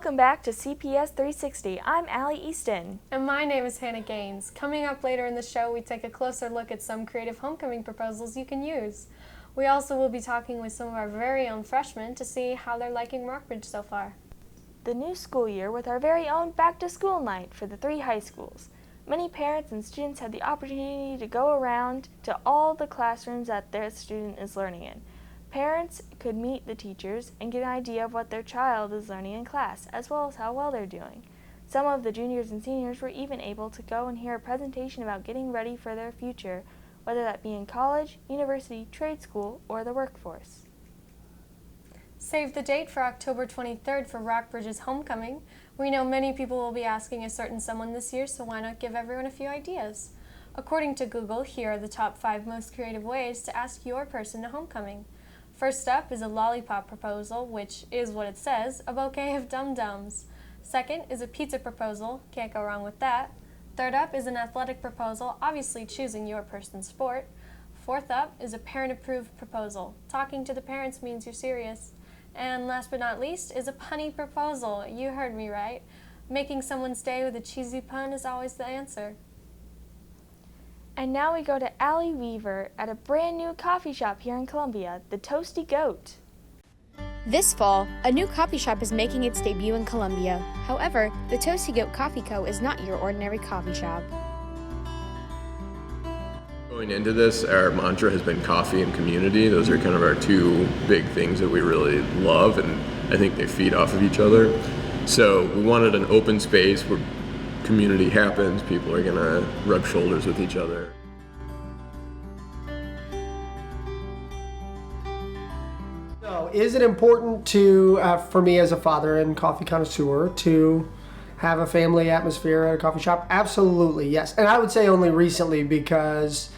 Welcome back to CPS360. I'm Allie, Easton. And my name is Hannah Gaines. Coming up later in the show, we take a closer look at some creative homecoming proposals you can use. We also will be talking with some of our very own freshmen to see how they're liking Rockbridge so far. The new school year with our very own back-to-school night for the 3 high schools. Many parents and students had the opportunity to go around to all the classrooms that their student is learning in. Parents could meet the teachers and get an idea of what their child is learning in class, as well as how well they're doing. Some of the juniors and seniors were even able to go and hear a presentation about getting ready for their future, whether that be in college, university, trade school, or the workforce. Save the date for October 23rd for Rockbridge's homecoming. We know many people will be asking a certain someone this year, so why not give everyone a few ideas? According to Google, here are the top 5 most creative ways to ask your person to homecoming. First up is a lollipop proposal, which is what it says, a bouquet of dum-dums. Second is a pizza proposal, can't go wrong with that. Third up is an athletic proposal, obviously choosing your person's sport. Fourth up is a parent-approved proposal. Talking to the parents means you're serious. And last but not least is a punny proposal. You heard me right. Making someone stay with a cheesy pun is always the answer. And now we go to Allie Weaver at a brand new coffee shop here in Columbia, the Toasty Goat. This fall, a new coffee shop is making its debut in Columbia. However, the Toasty Goat Coffee Co. is not your ordinary coffee shop. Going into this, our mantra has been coffee and community. Those are kind of our 2 big things that we really love, and I think they feed off of each other. So we wanted an open space where community happens, people are going to rub shoulders with each other. So, is it important to, for me as a father and coffee connoisseur, to have a family atmosphere at a coffee shop? Absolutely, yes. And I would say only recently because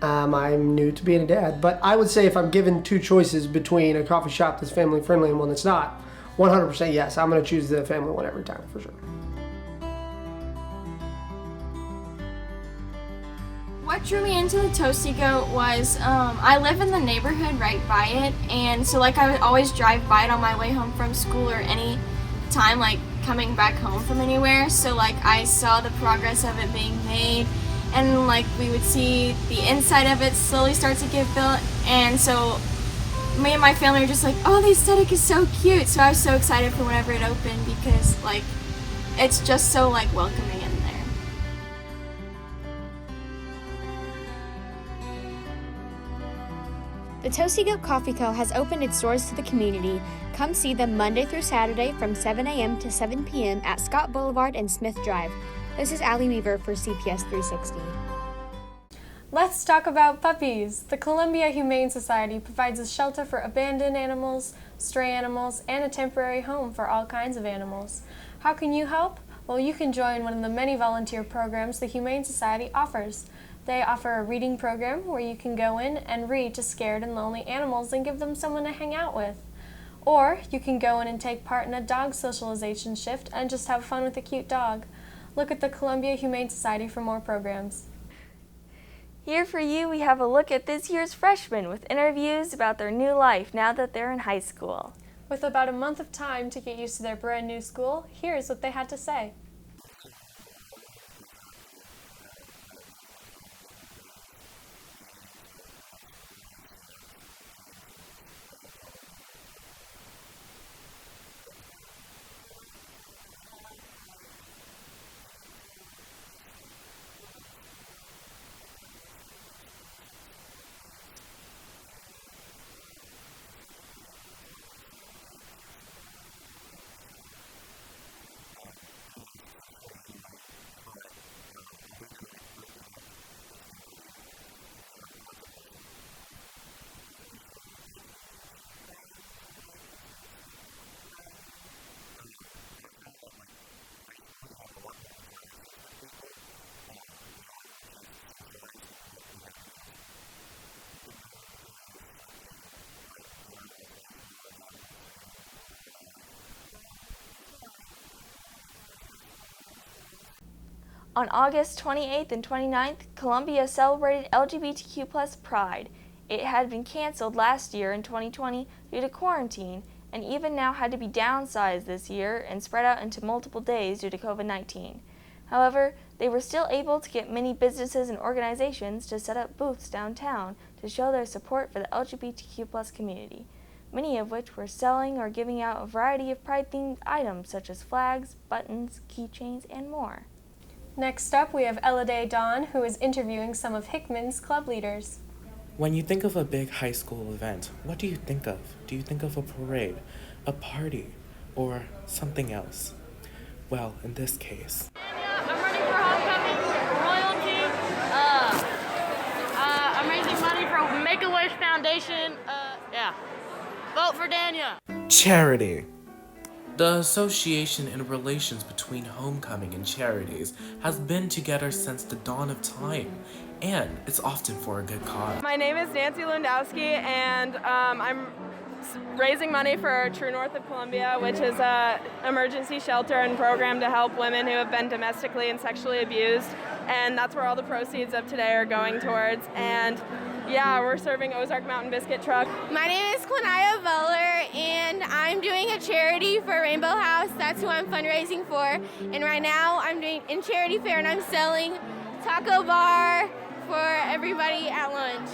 I'm new to being a dad. But I would say if I'm given 2 choices between a coffee shop that's family friendly and one that's not, 100% yes. I'm going to choose the family one every time, for sure. What drew me into the Toasty Goat was I live in the neighborhood right by it, and so like I would always drive by it on my way home from school or any time like coming back home from anywhere. So like I saw the progress of it being made, and like we would see the inside of it slowly start to get built, and so me and my family were just like, oh, the aesthetic is so cute. So I was so excited for whenever it opened because like it's just so like welcoming in there. The Toasty Goat Coffee Co. has opened its doors to the community. Come see them Monday through Saturday from 7 a.m. to 7 p.m. at Scott Boulevard and Smith Drive. This is Allie Weaver for CPS 360. Let's talk about puppies. The Columbia Humane Society provides a shelter for abandoned animals, stray animals, and a temporary home for all kinds of animals. How can you help? Well, you can join one of the many volunteer programs the Humane Society offers. They offer a reading program where you can go in and read to scared and lonely animals and give them someone to hang out with. Or you can go in and take part in a dog socialization shift and just have fun with a cute dog. Look at the Columbia Humane Society for more programs. Here for you, we have a look at this year's freshmen with interviews about their new life now that they're in high school. With about a month of time to get used to their brand new school, here's what they had to say. On August 28th and 29th, Columbia celebrated LGBTQ+ Pride. It had been canceled last year in 2020 due to quarantine, and even now had to be downsized this year and spread out into multiple days due to COVID-19. However, they were still able to get many businesses and organizations to set up booths downtown to show their support for the LGBTQ+ community, many of which were selling or giving out a variety of Pride-themed items such as flags, buttons, keychains, and more. Next up, we have Ella Dawn, who is interviewing some of Hickman's club leaders. When you think of a big high school event, what do you think of? Do you think of a parade, a party, or something else? Well, in this case, I'm running for homecoming, royalty. I'm raising money for Make-A-Wish Foundation. Vote for Dania. charity. The association and relations between homecoming and charities has been together since the dawn of time, and it's often for a good cause. My name is Nancy Lundowski, and I'm raising money for True North of Columbia, which is an emergency shelter and program to help women who have been domestically and sexually abused, and that's where all the proceeds of today are going towards. And yeah, we're serving Ozark Mountain Biscuit Truck. My name is Quinaya Veller, and I'm doing a charity for Rainbow House. That's who I'm fundraising for. And right now I'm doing in charity fair, and I'm selling taco bar for everybody at lunch.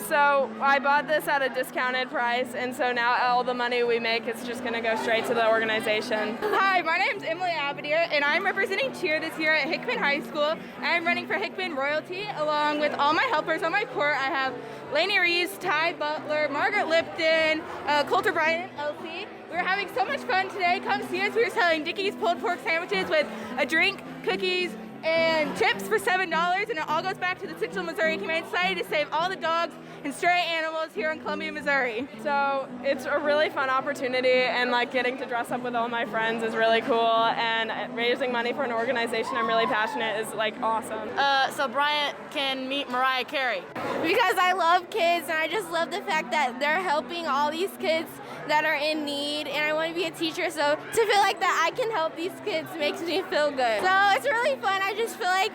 So I bought this at a discounted price, and so now all the money we make is just going to go straight to the organization. Hi, my name is Emily Abadir, and I'm representing cheer this year at Hickman High School. I'm running for Hickman Royalty along with all my helpers on my court. I have Lainey Reeves, Ty Butler, Margaret Lipton, Coulter Bryant, Elsie. We're having so much fun today. Come see us. We're selling Dickie's pulled pork sandwiches with a drink, cookies, and chips for $7, and it all goes back to the Central Missouri Humane Society to save all the dogs and stray animals here in Columbia, Missouri. So it's a really fun opportunity, and like getting to dress up with all my friends is really cool, and raising money for an organization I'm really passionate is like awesome. So Bryant can meet Mariah Carey. Because I love kids, and I just love the fact that they're helping all these kids that are in need, and I want to be a teacher, so to feel like that I can help these kids makes me feel good. So it's really fun. I just feel like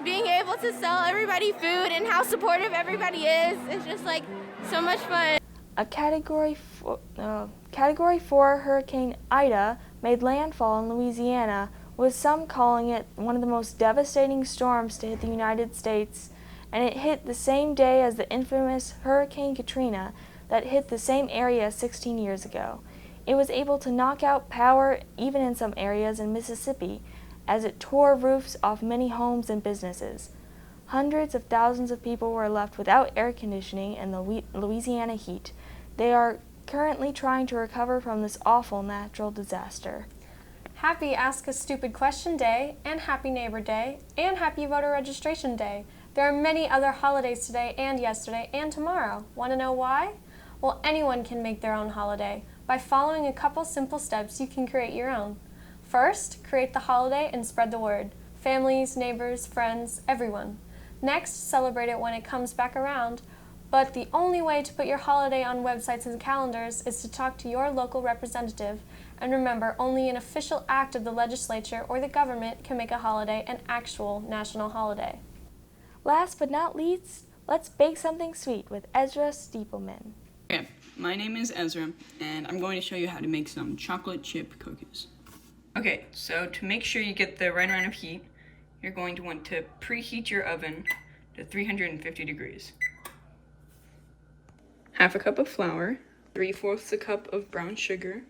being able to sell everybody food and how supportive everybody is just like so much fun. A Category 4 Hurricane Ida made landfall in Louisiana, with some calling it one of the most devastating storms to hit the United States, and it hit the same day as the infamous Hurricane Katrina that hit the same area 16 years ago. It was able to knock out power even in some areas in Mississippi, as it tore roofs off many homes and businesses. Hundreds of thousands of people were left without air conditioning in the Louisiana heat. They are currently trying to recover from this awful natural disaster. Happy Ask a Stupid Question Day, and Happy Neighbor Day, and Happy Voter Registration Day. There are many other holidays today and yesterday and tomorrow. Want to know why? Well, anyone can make their own holiday. By following a couple simple steps, you can create your own. First, create the holiday and spread the word. Families, neighbors, friends, everyone. Next, celebrate it when it comes back around. But the only way to put your holiday on websites and calendars is to talk to your local representative. And remember, only an official act of the legislature or the government can make a holiday an actual national holiday. Last but not least, let's bake something sweet with Ezra Stiepelman. Okay, my name is Ezra, and I'm going to show you how to make some chocolate chip cookies. Okay, so to make sure you get the right amount of heat, you're going to want to preheat your oven to 350 degrees. Half a cup of flour, 3/4 a cup of brown sugar,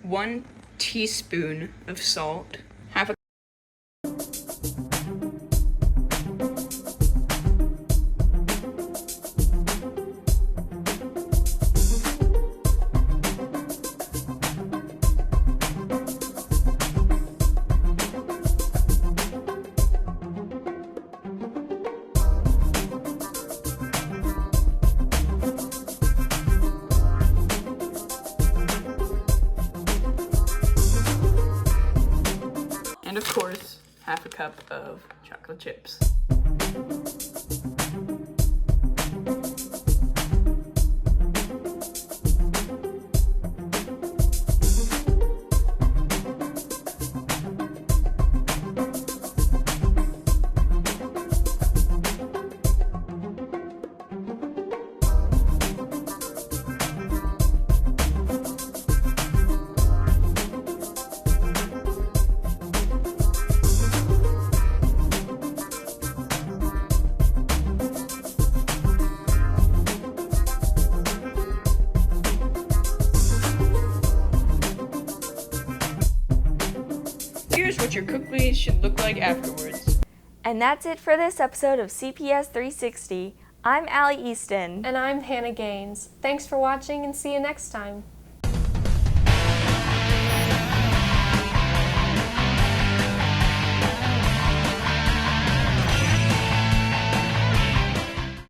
1 teaspoon of salt, half a and of course, half a cup of chocolate chips. Here's what your cookies should look like afterwards. And that's it for this episode of CPS 360. I'm Allie Easton. And I'm Hannah Gaines. Thanks for watching and see you next time.